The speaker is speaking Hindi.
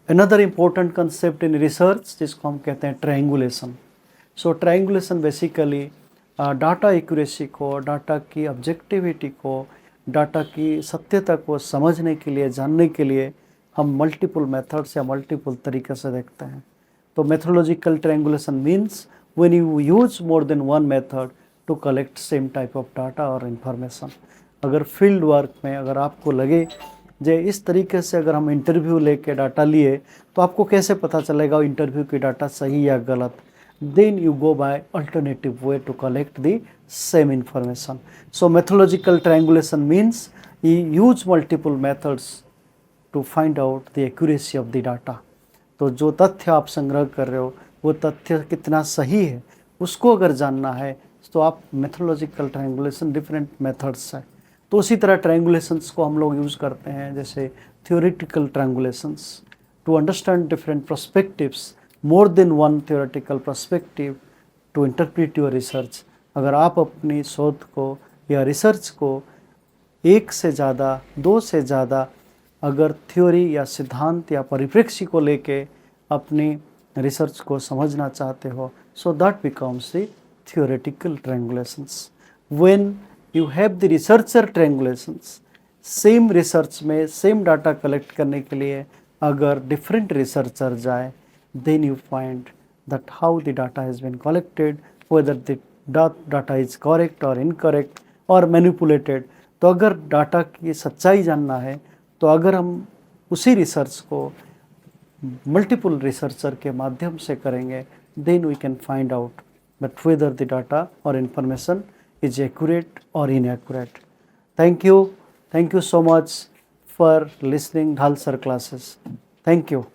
Another important concept in research जिसको हम कहते हैं ट्रायंगुलेशन। सो ट्रायंगुलेशन बेसिकली डाटा एक्यूरेसी को, डाटा की ऑब्जेक्टिविटी को, डाटा की सत्यता को समझने के लिए, जानने के लिए हम मल्टीपल मेथड्स या मल्टीपल तरीके से देखते हैं। तो methodological triangulation means when you use more than one method to collect same type of data और इन्फॉर्मेशन। अगर फील्ड वर्क में अगर आपको लगे जे इस तरीके से अगर हम इंटरव्यू लेके डाटा लिए तो आपको कैसे पता चलेगा इंटरव्यू की डाटा सही या गलत, then you go by alternative way to collect the same information. So methodological triangulation means you use multiple methods to find out the accuracy of the data. तो जो तथ्य आप संग्रह कर रहे हो वो तथ्य कितना सही है उसको अगर जानना है तो आप मेथोडोलॉजिकल ट्रायंगुलेशन डिफरेंट मेथड्स है। तो उसी तरह ट्रायंगुलेशंस को हम लोग यूज़ करते हैं जैसे theoretical triangulations to understand different perspectives, more than one theoretical perspective to interpret your research. अगर आप अपनी शोध को या रिसर्च को एक से ज़्यादा, दो से ज़्यादा अगर थ्योरी या सिद्धांत या परिप्रेक्ष्य को लेके अपनी रिसर्च को समझना चाहते हो, so that becomes the theoretical triangulations. When you have the researcher triangulations, same research में सेम डाटा कलेक्ट करने के लिए अगर डिफरेंट रिसर्चर जाए, then you find that how the data has been collected, whether the data is correct or incorrect or manipulated. तो अगर डाटा की सच्चाई जानना है तो अगर हम उसी रिसर्च को मल्टीपल रिसर्चर के माध्यम से करेंगे, then we can find out but whether the data or information is accurate or inaccurate. Thank you so much for listening Dhal sir classes. Thank you.